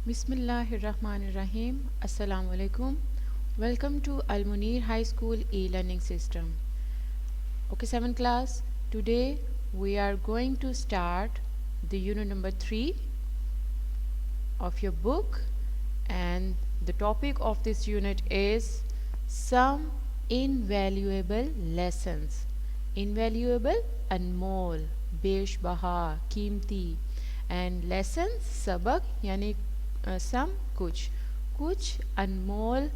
Bismillahirrahmanirrahim. Assalamu alaikum. Welcome to Al Munir High School e-learning system. Okay, 7th class. Today we are going to start the unit number 3 of your book, and the topic of this unit is some invaluable lessons. Invaluable, अनमोल, बेशबहा, कीमती, and lessons सबक यानी सम कुछ अनमोल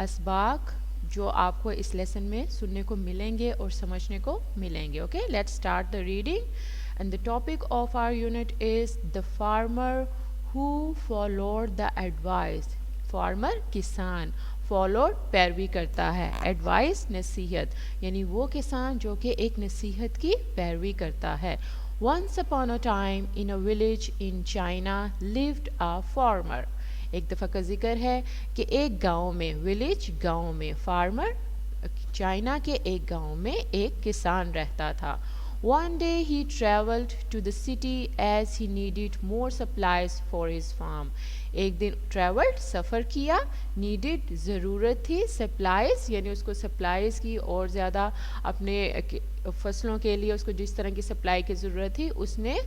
असबाक जो आपको इस lesson में सुनने को मिलेंगे और समझने को मिलेंगे. Okay, let's start the reading and the topic of our unit is the farmer who followed the advice. Farmer किसान, फॉलोड पैरवी करता है, एडवाइस नसीहत, यानी वो किसान जो कि एक नसीहत की पैरवी करता है. Once upon a time in a village in China lived a farmer. एक दफ़ा का जिक्र है कि एक गांव में, विलेज गांव में, फार्मर चाइना के एक गांव में एक किसान रहता था. One day he traveled to the city as he needed more supplies for his farm. एक दिन ट्रेवल्ड सफ़र किया, नीडेड ज़रूरत थी, सप्लाइज यानी उसको सप्लाइज की और ज़्यादा अपने फसलों के लिए उसको जिस तरह की सप्लाई की ज़रूरत थी उसने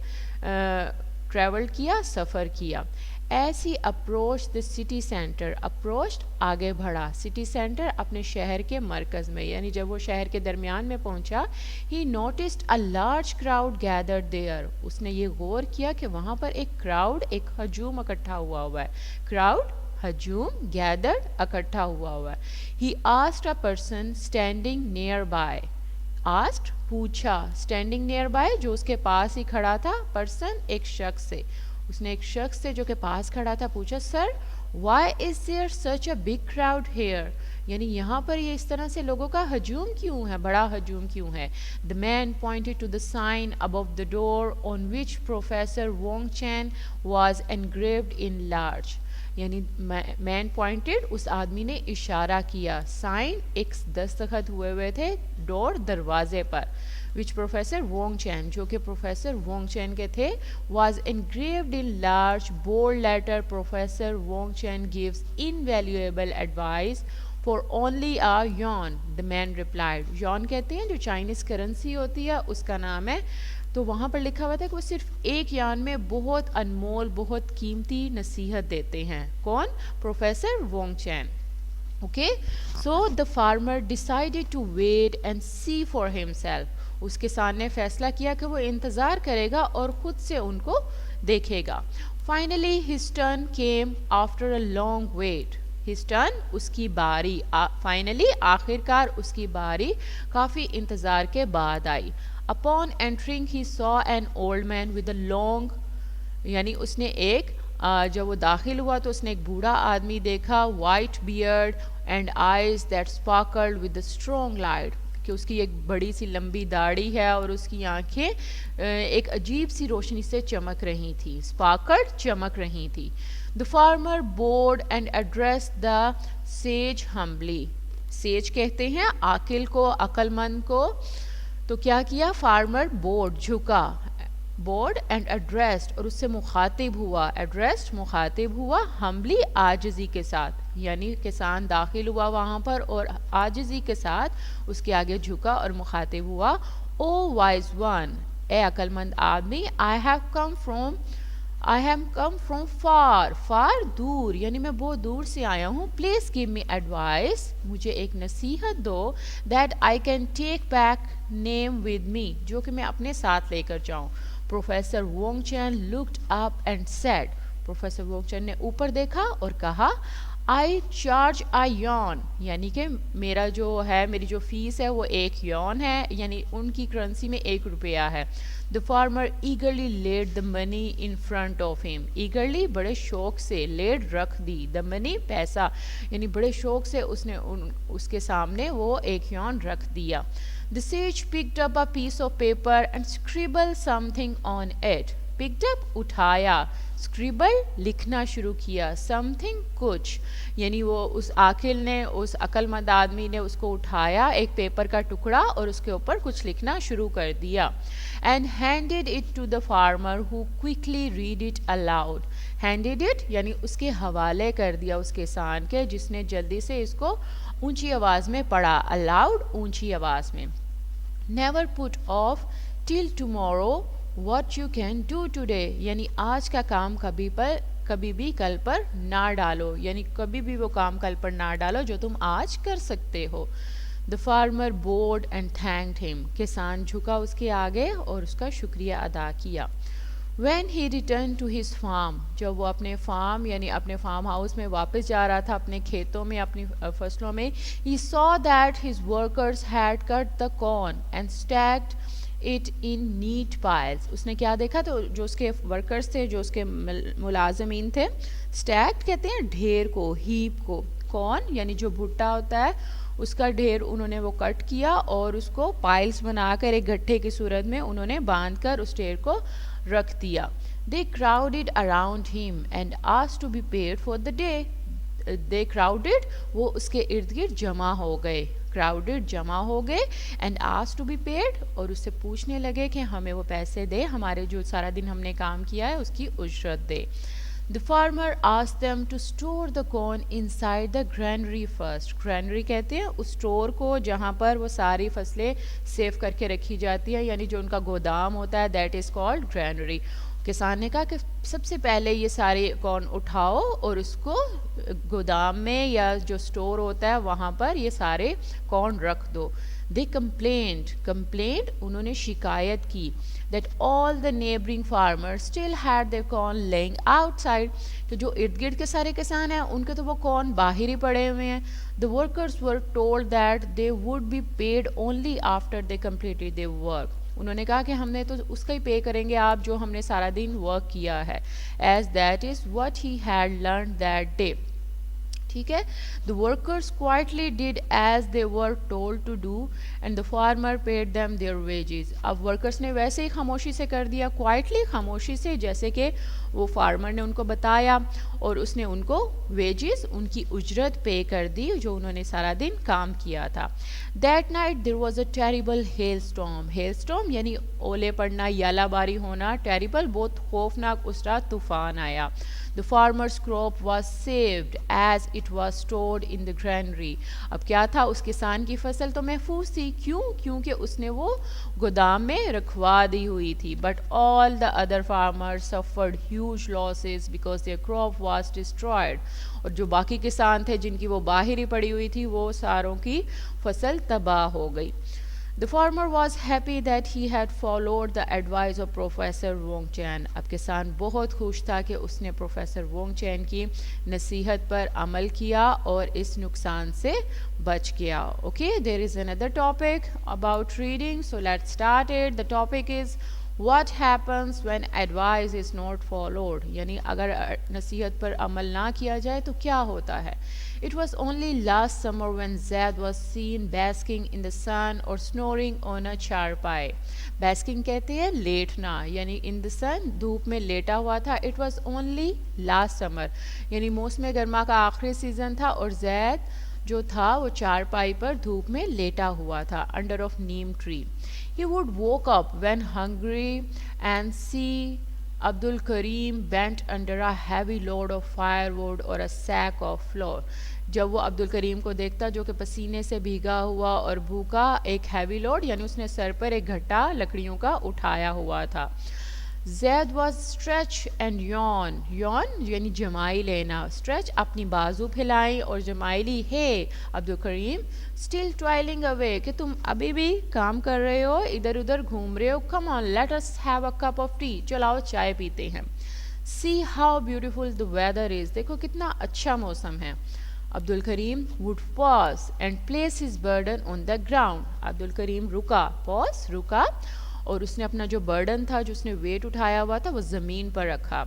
ट्रेवल किया, सफ़र किया. As he approach the city centre, approach आगे बढ़ा, सिटी सेंटर अपने शहर के मरकज़ में, यानी जब वो शहर के दरमियान में पहुंचा, he noticed a large crowd gathered there. उसने ये गौर किया कि वहाँ पर एक क्राउड, एक हजूम इकट्ठा हुआ है. क्राउड, हजूम, गैदर्ड इकट्ठा हुआ है. He asked a person standing near by. Asked पूछा, स्टैंडिंग नियर बाय जो उसके पास ही खड़ा था, पर्सन एक शख्स से, उसने एक शख्स से जो के पास खड़ा था पूछा, sir why is there such a big crowd here, यानी यहाँ पर ये इस तरह से लोगों का हजूम क्यों है, बड़ा हजूम क्यों है. The man pointed to the sign above the door on which professor Wong Chan was engraved in large. यानी मैन पॉइंटेड, उस आदमी ने इशारा किया, साइन एक दस्तखत हुए थे डोर दरवाजे पर, विच प्रोफेसर वोंग चैन जो कि प्रोफेसर वोंग चैन के थे, was engraved in large bold letter. Professor Wong Chen gives invaluable advice for only a yuan. The man replied. yuan कहते हैं जो चाइनीज़ करेंसी होती है, उसका नाम है. तो वहाँ पर लिखा हुआ था कि वो सिर्फ एक यान में बहुत अनमोल, बहुत कीमती नसीहत देते हैं. कौन? Professor Wong chain. Okay, so the farmer decided to wait and see for himself. उस किसान ने फैसला किया कि वो इंतज़ार करेगा और ख़ुद से उनको देखेगा. Finally his turn came after a long wait. His turn, उसकी बारी, फाइनली आखिरकार उसकी बारी काफ़ी इंतज़ार के बाद आई. Upon entering he saw an old man with a long, यानी उसने एक जब वो दाखिल हुआ तो उसने एक बूढ़ा आदमी देखा, white beard and eyes that sparkled with the strong light, कि उसकी एक बड़ी सी लंबी दाढ़ी है और उसकी आंखें एक अजीब सी रोशनी से चमक रही थी. स्पार्कल्ड, चमक रही थी. The farmer bowed and address the sage humbly. Sage कहते हैं आकिल को, अक्लमंद को. तो क्या किया? फार्मर बोर्ड, झुका, बोर्ड एंड एड्रेस्ड, और उससे मुखातिब हुआ, एड्रेस्ड मुखातिब हुआ, हम्बली आजिज़ी के साथ, यानी किसान दाखिल हुआ वहाँ पर और आजिज़ी के साथ उसके आगे झुका और मुखातिब हुआ. ओ वाइज वन, ए अक्लमंद आदमी, I have come from far, फार दूर, यानी मैं बहुत दूर से आया हूँ. प्लीज़ गिव मी एडवाइस, मुझे एक नसीहत दो, that I can take back name with me, जो कि मैं अपने साथ लेकर जाऊँ. Professor Wong Chan looked up and said, professor Wong Chan ने ऊपर देखा और कहा, आई चार्ज अ यॉन, यानी कि मेरा जो है, मेरी जो फ़ीस है वो एक यॉन है, यानी उनकी करेंसी में 1 रुपया है. The farmer eagerly laid the money in front of him, eagerly बड़े शौक से, लेड रख दी, द मनी पैसा, यानी बड़े शौक से उसने उसके सामने वो 1 यॉन रख दिया. The sage picked up a piece of paper and scribbled something on it. Picked up, उठाया, scribble, लिखना शुरू किया, something, कुछ, यानी वो उस आकिल ने, उस अक्लमंद आदमी ने उसको उठाया, एक पेपर का टुकड़ा, और उसके ऊपर कुछ लिखना शुरू कर दिया. And handed it to the farmer who quickly read it aloud. Handed it यानी उसके हवाले कर दिया उस किसान के जिसने जल्दी से इसको ऊंची आवाज़ में पढ़ा, अलाउड ऊंची आवाज़ में। Never put off till tomorrow what you can do today, यानी आज का काम कभी भी कल पर ना डालो, यानी कभी भी वो काम कल पर ना डालो जो तुम आज कर सकते हो। The farmer bowed and thanked him, किसान झुका उसके आगे और उसका शुक्रिया अदा किया। When he returned to his farm, जब वो अपने फार्म यानी अपने फार्म हाउस में वापस जा रहा था, अपने खेतों में, अपनी फसलों में, he saw that his workers had cut the corn and stacked it in neat piles. उसने क्या देखा, तो जो उसके वर्कर्स थे, जो उसके मुलाजमीन थे, स्टैक्ड कहते हैं ढेर को, हीप को, कॉर्न यानी जो भुट्टा होता है उसका ढेर उन्होंने वो कट किया और उसको पाइल्स बनाकर एक गट्ठे की सूरत में उन्होंने बांधकर उस ढेर को रख दिया। They crowded around him and asked to be paid for the day. They crowded, वो उसके इर्द गिर्द जमा हो गए, क्राउडेड जमा हो गए, and asked to be paid, और उससे पूछने लगे कि हमें वो पैसे दे, हमारे जो सारा दिन हमने काम किया है उसकी उजरत दे। The farmer asked them to store the corn inside the granary first. Granary कहते हैं उस स्टोर को जहाँ पर वो सारी फसलें सेव करके रखी जाती हैं, यानी जो उनका गोदाम होता है, that is called granary. किसान ने कहा कि सबसे पहले ये सारे कॉर्न उठाओ और उसको गोदाम में या जो स्टोर होता है वहाँ पर ये सारे कॉर्न रख दो। दे कंप्लेंट उन्होंने शिकायत की that all the neighboring farmers still had their corn laying outside, तो जो इर्द गिर्द के सारे किसान हैं उनके तो वो कॉर्न बाहर ही पड़े हुए हैं। The workers were told that they would be paid only after they completed their work. उन्होंने कहा कि हमने तो उसका ही पे करेंगे आप जो हमने सारा दिन वर्क किया है, as that is what he had learned that day. ठीक है, the workers quietly did as they were told to do and the farmer paid them their wages. अब वर्कर्स ने वैसे ही खामोशी से कर दिया, क्वाइटली खामोशी से, जैसे कि वो फार्मर ने उनको बताया, और उसने उनको वेजेस, उनकी उजरत पे कर दी जो उन्होंने सारा दिन काम किया था। That night there was a terrible hail storm. Hail storm यानी ओले पड़ना, यालाबारी होना, टेरिबल बहुत खौफनाक उस रात तूफान आया। The farmer's crop was saved as it was stored in the granary. अब क्या था, उस किसान की फसल तो महफूज थी, क्यों? क्योंकि उसने वो गोदाम में रखवा दी हुई थी। But all the other farmers suffered huge losses because their crop was destroyed. और जो बाकी किसान थे जिनकी वो बाहर ही पड़ी हुई थी, वो सारों की फसल तबाह हो गई। The farmer was happy that he had followed the advice of Professor Wong Chen. अब किसान बहुत खुश था कि उसने प्रोफेसर वोंग चैन की नसीहत पर अमल किया और इस नुकसान से बच गया। Okay, there is another topic about reading, so let's start it. The topic is what happens when advice is not followed, यानी अगर नसीहत पर अमल ना किया जाए तो क्या होता है। It was only last summer when Zaid was seen basking in the sun or snoring on a charpai. Basking कहते हैं लेटना, यानी in the sun, धूप में लेटा हुआ था। It was only last summer, यानी मौसम गर्मा का आखिरी सीज़न था और जैद जो था वो चारपाई पर धूप में लेटा हुआ था, under of neem tree. He would woke up when hungry and see Abdul Karim bent under a heavy load of firewood or a sack of flour. जब वो अब्दुल करीम को देखता जो कि पसीने से भीगा हुआ और भूखा, एक हैवी लोड यानी उसने सर पर एक घट्टा लकड़ियों का उठाया हुआ था। Zaid was stretch and Yon, Yon यानी जमाई लेना, स्ट्रेच अपनी बाजू फैलाई और जमाई ली। हे अब्दुल करीम स्टिल ट्वाइलिंग अवे, कि तुम अभी भी काम कर रहे हो, इधर उधर घूम रहे हो। Come on let us have a cup of tea, चलाओ चाय पीते हैं। See how beautiful the weather is, देखो कितना अच्छा मौसम है। Abdul Karim would pause and place his burden on the ground, Abdul Karim रुका, पॉज रुका, और उसने अपना जो बर्डन था, जो उसने वेट उठाया हुआ था, वो ज़मीन पर रखा।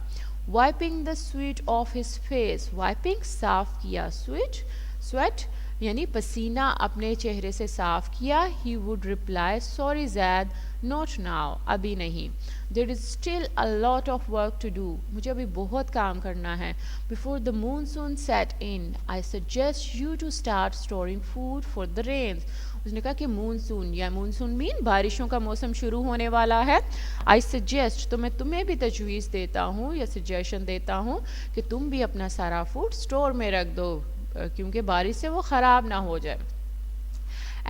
Wiping the sweat of his face, wiping साफ किया, स्वेट स्वेट यानी पसीना अपने चेहरे से साफ किया। He would reply, sorry Zaid, not now, अभी नहीं। There is still a lot of work to do, मुझे अभी बहुत काम करना है। Before the monsoon set in I suggest you to start storing food for the rains. उसने कहा कि मूनसून या मूनसून मीन बारिशों का मौसम शुरू होने वाला है। आई सजेस्ट, तो मैं तुम्हें भी तजवीज़ देता हूँ या सजेशन देता हूँ कि तुम भी अपना सारा फूड स्टोर में रख दो, क्योंकि बारिश से वो ख़राब ना हो जाए।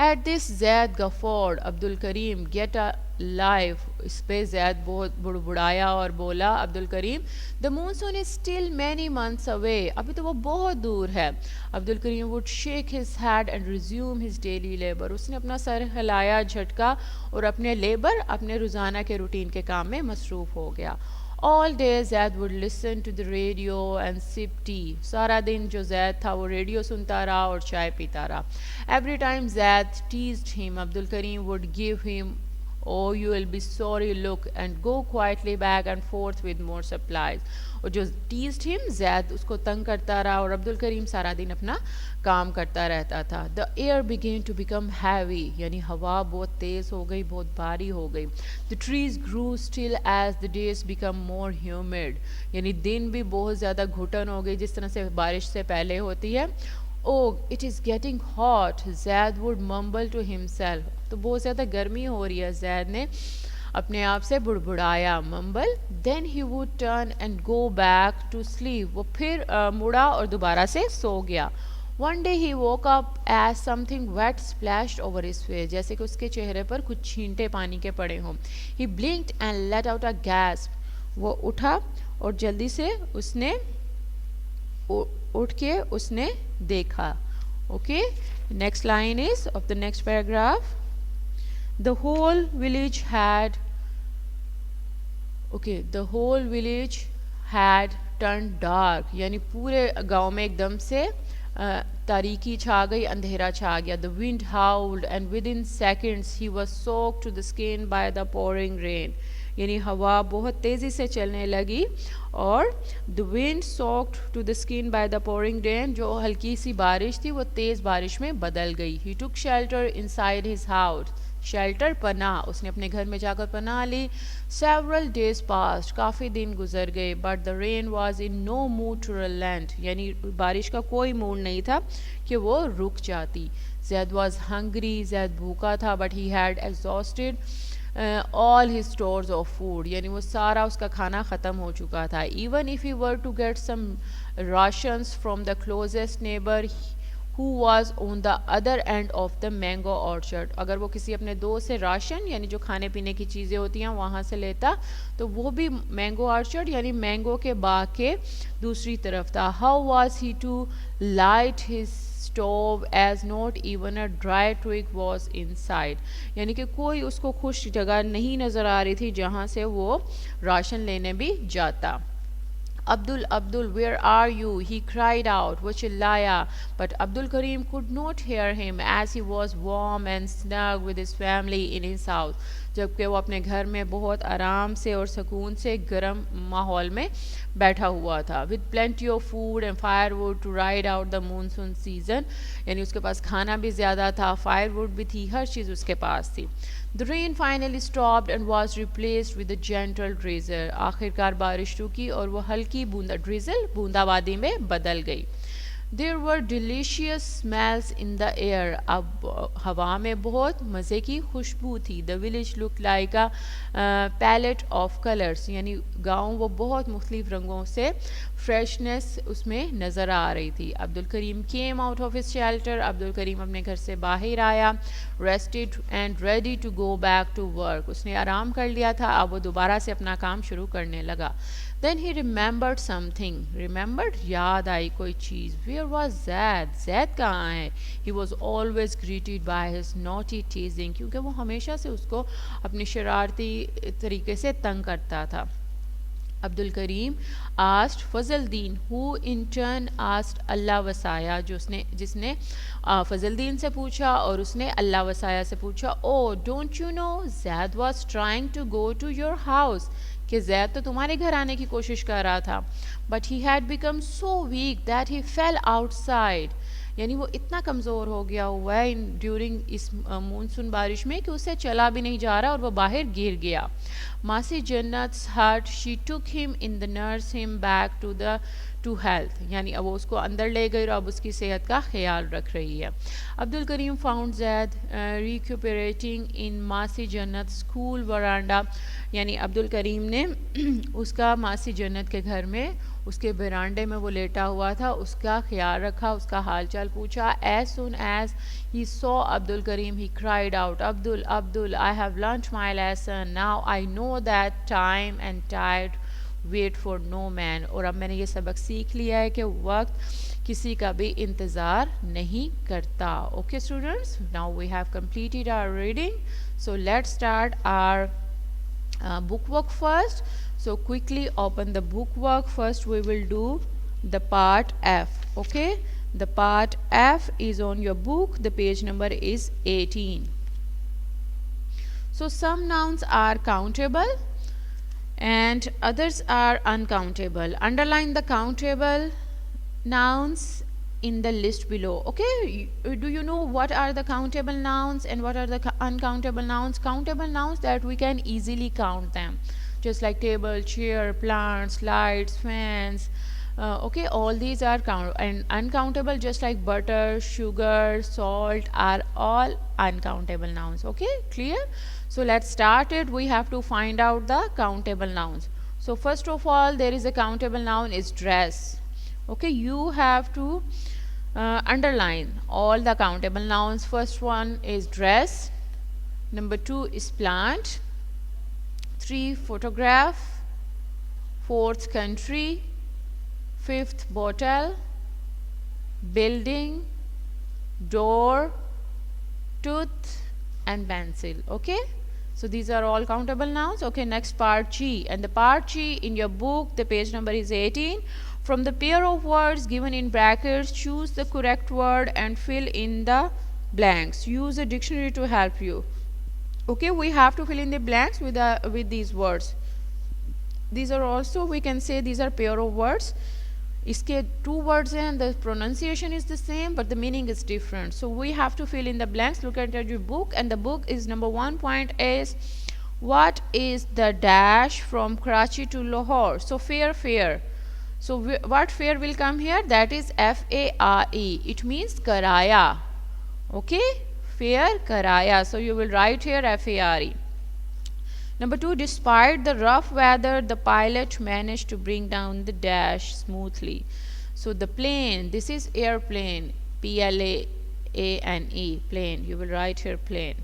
At this Zaid guffawed, Abdul Karim, get a life. इस पे जैद बहुत बुड़बुड़ाया और बोला, Abdul Karim, the monsoon is still many months away, अभी तो वो बहुत दूर है। Abdul Karim would shake his head and resume his daily labour, उसने अपना सर हिलाया, झटका और अपने लेबर, अपने रोज़ाना के रूटीन के काम में मसरूफ़ हो गया। All day Zaid would listen to the radio and sip tea, सारा दिन जो जैद था वो रेडियो सुनता रहा और चाय पीता रहा। Every time Zaid teased him, Abdul Karim would give him, oh you will be sorry look and go quietly back and forth with more supplies। और जो टीज्ड हिम, जैद उसको तंग करता रहा और अब्दुल करीम सारा दिन अपना काम करता रहता था। The air began to become heavy, यानी हवा बहुत तेज़ हो गई, बहुत भारी हो गई। The trees grew still as the days become more humid, यानी दिन भी बहुत ज़्यादा घुटन हो गई जिस तरह से बारिश से पहले होती है। Oh, it is getting hot, Zaid would mumble to himself, तो बहुत ज़्यादा गर्मी हो रही है, जैद ने अपने आप से बुड़बुड़ाया, mumble. Then he would turn and go back to sleep, वो फिर मुड़ा और दोबारा से सो गया। One day he woke up as something wet splashed over his face, जैसे कि उसके चेहरे पर कुछ छींटे पानी के पड़े हों। He blinked and let out a gasp, वो उठा और जल्दी से उसने उठ के उसने देखा। Okay, next line is of the next paragraph, the whole village had, okay, the whole village had turn dark, यानी पूरे गांव में एकदम से तारीकी छा गई, अंधेरा छा गया। The wind howled and within seconds he was soaked to the skin by the pouring rain, यानी हवा बहुत तेज़ी से चलने लगी और the wind soaked to the skin by the pouring rain, जो हल्की सी बारिश थी वो तेज़ बारिश में बदल गई। He took shelter inside his house, shelter पनाह, उसने अपने घर में जाकर पनाह ली। सेवरल डेज पास्ट, काफ़ी दिन गुजर गए। But the rain was in no mood to relent, यानी बारिश का कोई मूड नहीं था कि वो रुक जाती। जैद वॉज हंग्री, जैद भूखा था, but he had exhausted all his stores of food, यानी वो सारा उसका खाना ख़त्म हो चुका था। Even if you were to get some rations from the closest neighbour who was on the other end of the mango orchard, अगर वो किसी अपने दोस्त से राशन यानी जो खाने पीने की चीज़ें होती हैं वहाँ से लेता, तो वो भी मैंगो ऑर्चर्ड यानी मैंगो के बाग के दूसरी तरफ था। How was he to light his stove as not even a dry twig was inside, यानी कि कोई उसको खुश जगह नहीं नज़र आ रही थी जहाँ से वो राशन लेने भी जाता। Abdul, Abdul, where are you? He cried out, वो चिल्लाया, but Abdul Karim could not hear him as he was warm and snug with his family in his house, जबकि वो अपने घर में बहुत आराम से और सुकून से गर्म माहौल में बैठा हुआ था। With plenty of food and firewood to ride out the monsoon season, यानी उसके पास खाना भी ज़्यादा था, फायरवुड भी थी, हर चीज़ उसके पास थी। The rain finally stopped and was replaced with a gentle drizzle, आखिरकार बारिश रुकी और वो हल्की बूंदाबांदी में बदल गई। There were delicious smells in the air, अब हवा में बहुत मज़े की खुशबू थी। The village looked like a palette of colors, यानी गांव वो बहुत मुख्तलिफ रंगों से फ्रेशनेस उसमें नज़र आ रही थी। Abdul Karim came out of his shelter, Abdul Karim अपने घर से बाहर आया। Rested and ready to go back to work, उसने आराम कर लिया था, अब वो दोबारा से अपना काम शुरू करने लगा। Then he remembered something, remembered, याद आई कोई चीज़। Where was Zaid? Zaid कहाँ है? He was always greeted by his naughty teasing, क्योंकि वो हमेशा से उसको अपनी शरारती तरीके से तंग करता था। Abdul Karim asked Fazaldin, who in turn asked Allah Wasaya, जिसने फजलदीन से पूछा और उसने अल्लाह वसाया से पूछा। Oh don't you know Zaid was trying to go to your house, कि जैद तो तुम्हारे घर आने की कोशिश कर रहा था। But he had become so weak that he fail outside, यानी वो इतना कमज़ोर हो गया हुआ है ड्यूरिंग इस मानसून बारिश में कि उसे चला भी नहीं जा रहा और वो बाहर गिर गया. Masi Jannat's hurt she took him in the nurse him back to health, यानी अब वो उसको अंदर ले गई और अब उसकी सेहत का ख्याल रख रही है. अब्दुल करीम फाउंड जैद रिक्यूपरेटिंग इन मासी जन्नत स्कूल वरांडा, यानी अब्दुल करीम ने उसका मासी जन्नत के घर में उसके बरांडे में वो लेटा हुआ था, उसका ख्याल रखा, उसका हाल चाल पूछा. As soon as he saw Abdul Karim he cried out, Abdul Abdul I have learned my lesson, now I know that time and tide wait for no man. और अब मैंने ये सबक सीख लिया है कि वक्त किसी का भी इंतज़ार नहीं करता. Okay students, now we have completed our reading, so let's start our book work first. So quickly open the book work. First we will do the part F. Okay, the part F is on your book. The page number is 18. So some nouns are countable and others are uncountable. Underline the countable nouns in the list below. Okay, do you know what are the countable nouns and what are the uncountable nouns? Countable nouns that we can easily count them, just like table, chair, plants, lights, fans. Okay, all these are count, and uncountable just like butter, sugar, salt are all uncountable nouns. Okay, clear? So let's start it. We have to find out the countable nouns. So first of all, there is a countable noun is dress. Okay, you have to underline all the countable nouns. First one is dress, number 2 is plant, 3 photograph, 4th country, 5th bottle, building, door, tooth and pencil. Okay, so these are all countable nouns. Okay, next part G, and the part G in your book, the page number is 18. From the pair of words given in brackets, choose the correct word and fill in the blanks. Use a dictionary to help you. Okay, we have to fill in the blanks with these words. These are also, we can say, these are pair of words. इसके 2 words and the pronunciation is the same but the meaning is different. So we have to fill in the blanks. Look at your book, and the book is number 1 point is what is the dash from Karachi to Lahore? So fare. So what fare will come here? That is F-A-R-E. It means karaya. Okay, fare, karaya. So you will write here F-A-R-E. Number 2, despite the rough weather, the pilot managed to bring down the dash smoothly. So the plane, this is airplane, P-L-A-N-E, plane. You will write here plane.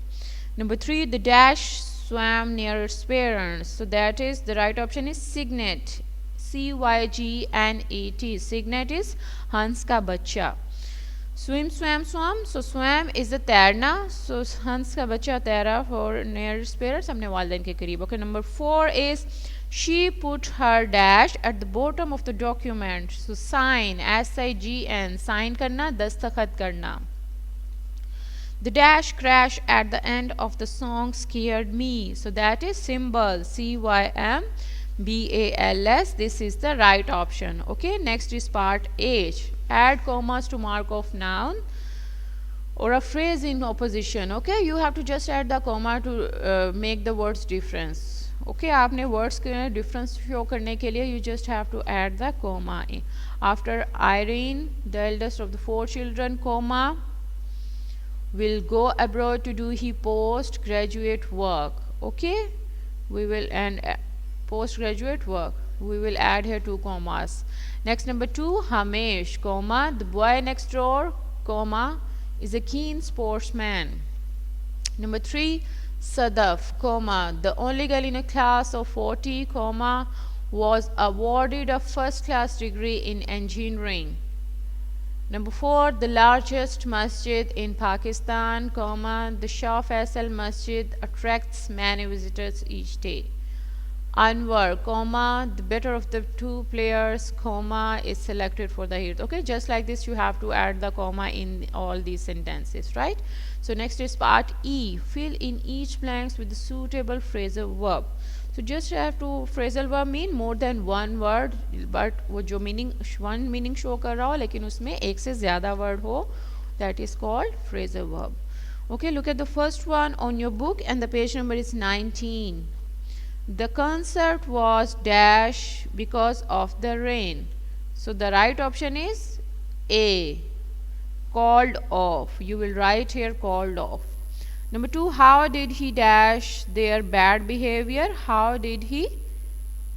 Number 3, the dash swam near its parents. So that is, the right option is cygnet, C-Y-G-N-E-T. Cygnet is हंस का बच्चा. Swim, swam, swam. So swam is the तैरना. So हंस का बच्चा तैरा for near its parents, अपने वालिदैन के करीब. Okay, number 4 is she put her dash at the bottom of the document. So sign, S-I-G-N, sign करना, दस्तखत करना. The dash crash at the end of the song scared me. So that is symbol, C-Y-M-B-A-L-S. This is the right option. Okay, next is part H. Add commas to mark of noun or a phrase in opposition. Okay, you have to just add the comma to make the words difference. Okay, आपने words के difference show करने के लिए you just have to add the comma. After Irene, the eldest of the 4 children, comma, will go abroad to do his postgraduate work. Okay, we will end postgraduate work. We will add here 2 commas. Next, number 2, Hamesh, comma, the boy next door, comma, is a keen sportsman. Number 3, Sadaf, comma, the only girl in a class of 40, comma, was awarded a first-class degree in engineering. Number 4, the largest masjid in Pakistan, comma, the Shah Faisal Masjid attracts many visitors each day. Anwar, comma, the better of the 2 players, comma, is selected for the hit. Okay, just like this you have to add the comma in all these sentences, right? So next is part E. Fill in each blanks with the suitable phrasal verb. So just have to, phrasal verb mean more than one word, but वो जो meaning one meaning show कर रहा हो लेकिन उसमें एक से ज़्यादा word हो that is called phrasal verb. Okay, look at the first one on your book, and the page number is 19. The concert was dash because of the rain. So the right option is A, called off. You will write here called off. Number 2, how did he dash their bad behavior? How did he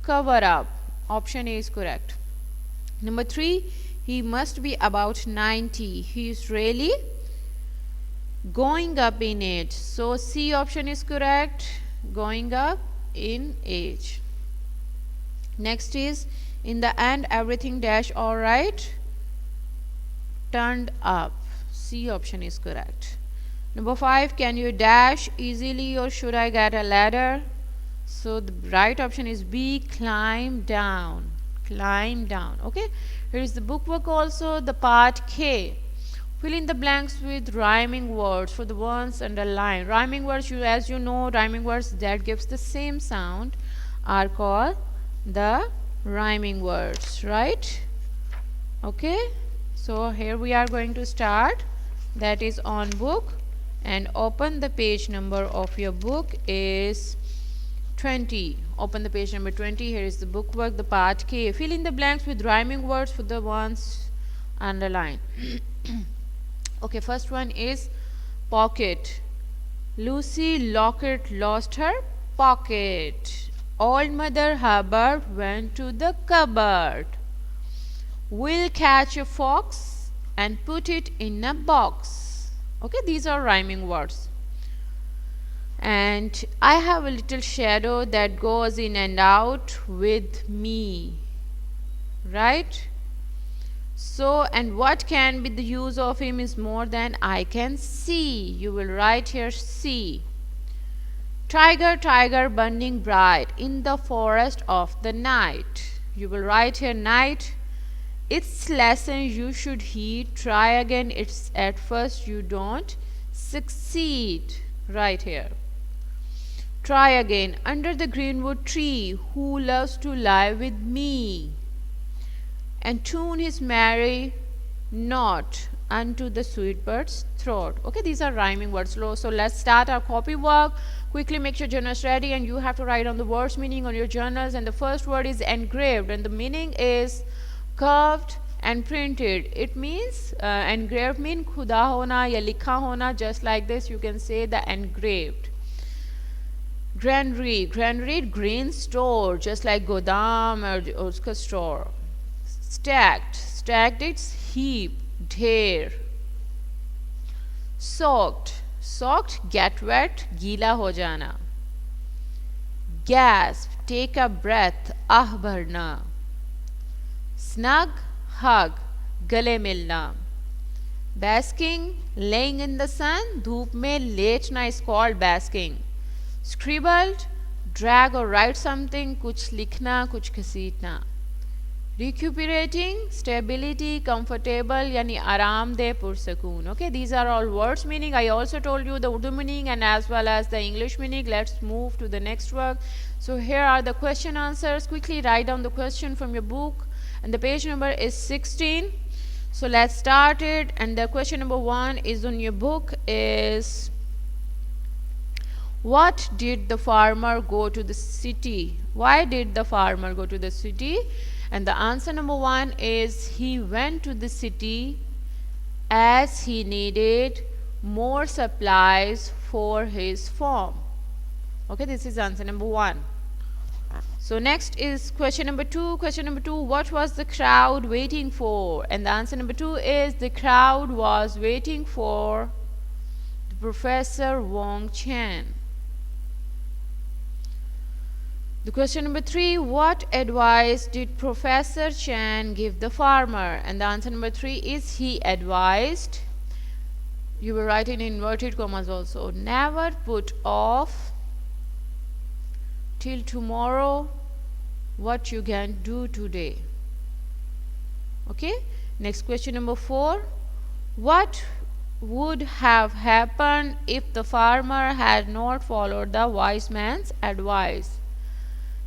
cover up? Option A is correct. Number 3, he must be about 90. He is really going up in age. So C option is correct, going up in age. Next is, in the end everything dash alright, turned up. C option is correct. Number 5, can you dash easily or should I get a ladder? So the right option is B, climb down. Climb down. Okay, here is the bookwork also, the part K. Fill in the blanks with rhyming words for the ones underlined. Rhyming words, as you know, rhyming words that gives the same sound are called the rhyming words, right? Okay, so here we are going to start. That is on book, and open the page number of your book is 20. Open the page number 20. Here is the bookwork, the part K. Fill in the blanks with rhyming words for the ones underlined. Okay, first one is pocket. Lucy Lockett lost her pocket. Old Mother Hubbard went to the cupboard. We'll catch a fox and put it in a box. Okay, these are rhyming words. And I have a little shadow that goes in and out with me, right? So, and what can be the use of him is more than I can see. You will write here C. Tiger, tiger, burning bright in the forest of the night. You will write here night. Its lesson you should heed. Try again, it's at first you don't succeed. Right here. Try again. Under the greenwood tree, who loves to lie with me and tune his merry note unto the sweet bird's throat. Okay, these are rhyming words. So let's start our copy work. Quickly make your journals ready, and you have to write on the words meaning on your journals. And the first word is engraved, and the meaning is curved and printed. It means engraved means khuda hona ya likha hona. Just like this, you can say the engraved. Granary, granary, grain store, just like godam or uska store. Stacked, stacked, it's heap, ढेर. Soaked, soaked, get wet, गीला हो जाना. Gasp, take a breath, आह भरना. Snug, hug, गले मिलना. Basking, laying in the sun, धूप में लेटना is called basking. Scribbled, drag or write something, कुछ लिखना, कुछ घसीटना. Recuperating, stability, comfortable, यानी आरामदेह, पुरसकून. Okay, these are all words meaning. I also told you the Urdu meaning and as well as the English meaning. Let's move to the next work. So here are the question answers. Quickly write down the question from your book, and the page number is 16. So let's start it. And the question number 1 is on your book is, what did the farmer go to the city? Why did the farmer go to the city? And the answer number 1 is, he went to the city as he needed more supplies for his farm. Okay, this is answer number 1. So next is question number 2. Question number 2, what was the crowd waiting for? And the answer number 2 is, the crowd was waiting for Professor Wong Chen. The question number 3, what advice did Professor Chen give the farmer? And the answer number 3 is, he advised, you will write in inverted commas also, never put off till tomorrow what you can do today. Okay, next question number 4, what would have happened if the farmer had not followed the wise man's advice?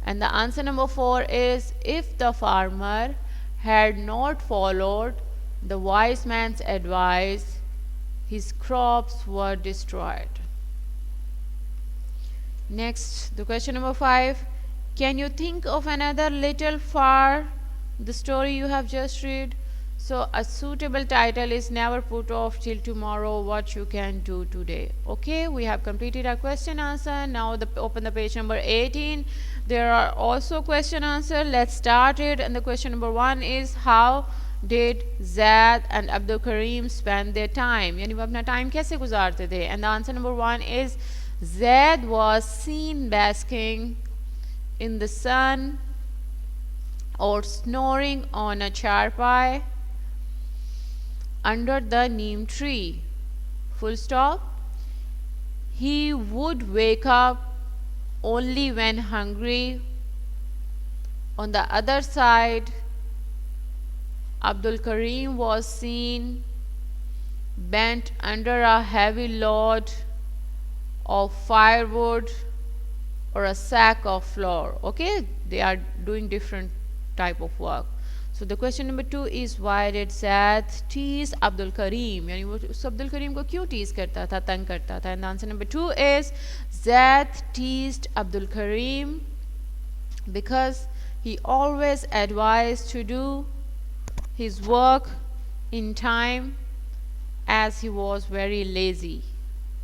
And the answer number 4 is, if the farmer had not followed the wise man's advice, his crops were destroyed. Next, the question number 5. Can you think of another little far the story you have just read? So a suitable title is never put off till tomorrow what you can do today. Okay, we have completed our question answer. Now open the page number 18. There are also question answer. Let's start it. And the question number 1 is, how did Zaid and Abdul Karim spend their time? यानी वो अपना time कैसे गुजारते थे? And the answer number 1 is, Zaid was seen basking in the sun or snoring on a charpai under the neem tree. Full stop. He would wake up only when hungry. On the other side, Abdul Karim was seen bent under a heavy load of firewood or a sack of flour. Okay, they are doing different type of work. So the question number 2 is, why did Zaid tease Abdul Karim? यानी वो उस Abdul Karim को क्यों tease करता था, तंग करता था? And the answer number 2 is, Zaid teased Abdul Karim because he always advised to do his work in time as he was very lazy.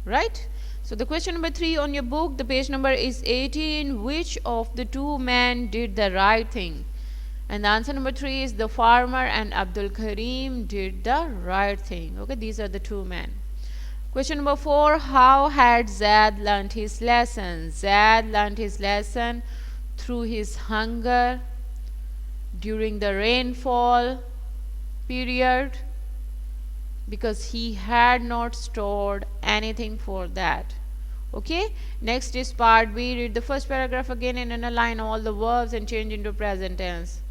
Right? So the question number 3 on your book, the page number is 18. Which of the two men did the right thing? And the answer number 3 is, the farmer and Abdul Karim did the right thing. Okay, these are the two men. Question number 4, how had Zaid learnt his lesson? Zaid learnt his lesson through his hunger during the rainfall period, because he had not stored anything for that. Okay, next is part B. Read the first paragraph again and underline all the verbs and change into present tense.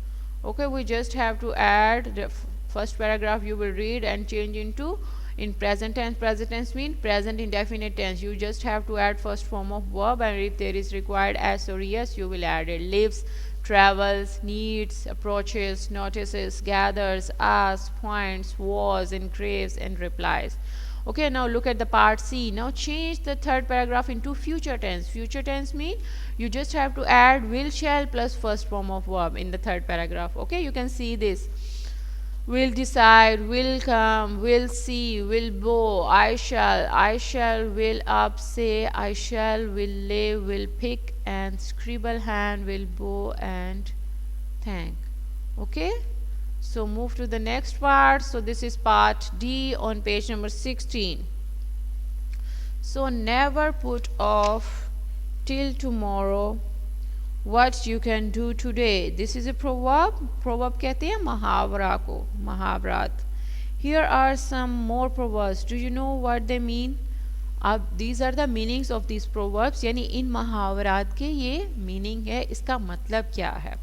Okay, we just have to add the first paragraph you will read and change into in present tense. Present tense means present indefinite tense. You just have to add first form of verb, and if there is required as or yes, you will add it. Lives, travels, needs, approaches, notices, gathers, asks, points, was, and craves, and replies. Okay, now look at the part C. Now change the third paragraph into future tense. Future tense means you just have to add will, shall plus first form of verb in the third paragraph. Okay, you can see this. Will decide, will come, will see, will bow, I shall, will up, say, I shall, will lay, will pick, and scribble hand, will bow, and thank. Okay, so move to the next part. So this is part D on page number 16. So never put off till tomorrow what you can do today. This is a proverb. Proverb कहते हैं मुहावरा को, मुहावरात. Here are some more proverbs. Do you know what they mean? These are the meanings of these proverbs. यानी इन मुहावरात के ये meaning है, इसका मतलब क्या है?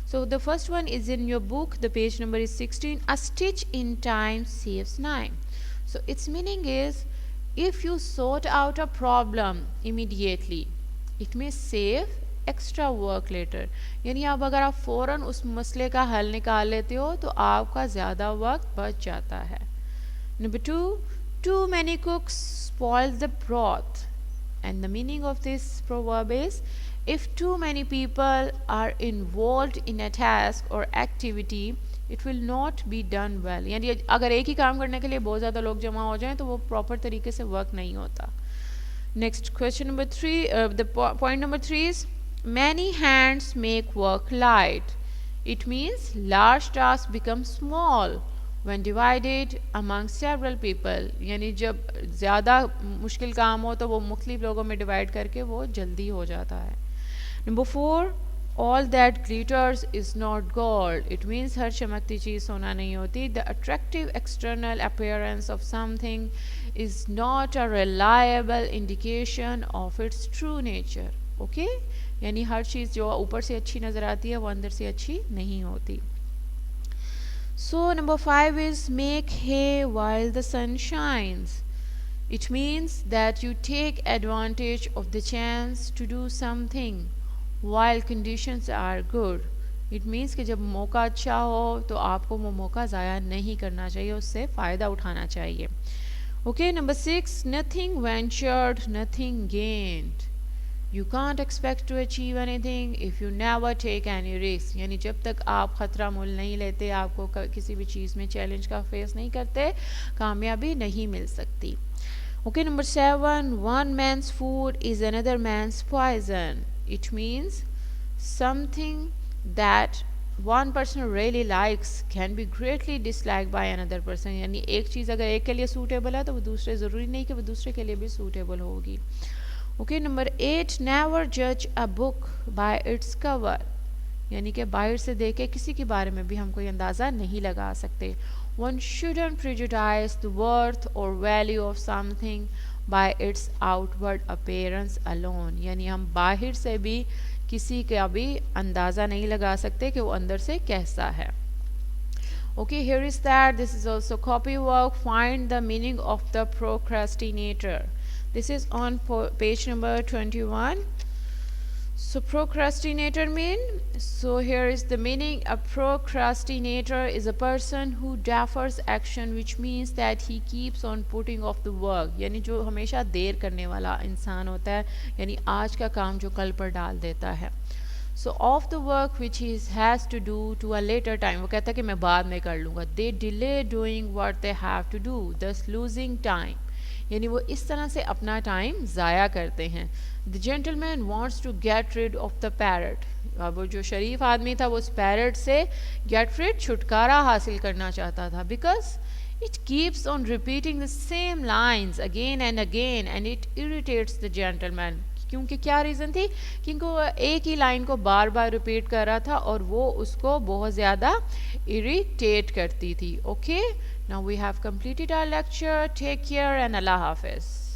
So the first one is in your book. The page number is 16. A stitch in time saves 9. So its meaning is, if you sort out a problem immediately, it may save extra work later. यानी अब अगर आप फ़ौरन उस मसले का हल निकाल लेते हो तो आपका ज़्यादा वक्त बच जाता है. Number 2, too many cooks spoil the broth. And the meaning of this proverb is, if too many people are involved in a task or activity, it will not be done well. यानी अगर एक ही काम करने के लिए बहुत ज़्यादा लोग जमा हो जाएं तो वो प्रॉपर तरीके से वर्क नहीं होता. Next, question number 3, the point number 3 is, many hands make work light. It means large tasks become small when divided among several people. यानी जब ज़्यादा मुश्किल काम हो तो वो मुख्तलिफ लोगों में डिवाइड करके वो जल्दी हो जाता है. Number 4, all that glitters is not gold. It means हर चमकती चीज़ सोना नहीं होती. The attractive external appearance of something is not a reliable indication of its true nature. Okay? यानी हर चीज़ जो ऊपर से अच्छी नज़र आती है वो अंदर से अच्छी नहीं होती. So number 5 is, make hay while the sun shines. It means that you take advantage of the chance to do something while conditions are good. It means कि जब मौका अच्छा हो तो आपको वो मौका ज़ाया नहीं करना चाहिए, उससे फ़ायदा उठाना चाहिए. Okay, number 6, nothing ventured, nothing gained. You can't expect to achieve anything if you never take any risk. यानी जब तक आप ख़तरा मोल नहीं लेते, आपको किसी भी चीज़ में चैलेंज का फेस नहीं करते, कामयाबी नहीं मिल सकती. Okay, number 7, one man's food is another man's poison. It means something that one person really likes can be greatly disliked by another person. यानी एक चीज़ अगर एक के लिए सूटेबल है तो वो दूसरे ज़रूरी नहीं कि वो दूसरे के लिए भी सूटेबल होगी. ओके, नंबर 8, नेवर जज a book by its cover. यानी कि बाहर से देख के किसी के बारे में भी हम कोई अंदाज़ा नहीं लगा सकते. One shouldn't prejudice the worth or value of something by its outward appearance alone. यानी हम बाहर से भी किसी का भी अंदाज़ा नहीं लगा सकते कि वो अंदर से कैसा है. Okay, here is that. This is also copy work. Find the meaning of the procrastinator. This is on page number 21. So procrastinator so here is the meaning. A procrastinator is a person who defers action, which means that he keeps on putting off the work. यानी जो हमेशा देर करने वाला इंसान होता है, यानी आज का काम जो कल पर डाल देता है. So of the work which he has to do to a later time, वो कहता है कि मैं बाद में कर लूँगा. They delay doing what they have to do, thus losing time. यानी वो इस तरह से अपना टाइम ज़ाया करते हैं. The gentleman wants to get rid of the parrot. अब वो जो शरीफ आदमी था वो उस पैरट से गेट रिड, छुटकारा हासिल करना चाहता था. Because it keeps on repeating the same lines again and again and it irritates the gentleman. क्योंकि क्या रीज़न थी? क्योंकि वो एक ही लाइन को बार बार रिपीट कर रहा था और वो उसको बहुत ज़्यादा इरिटेट करती थी. Okay, now we have completed our lecture. Take care and Allah Hafiz.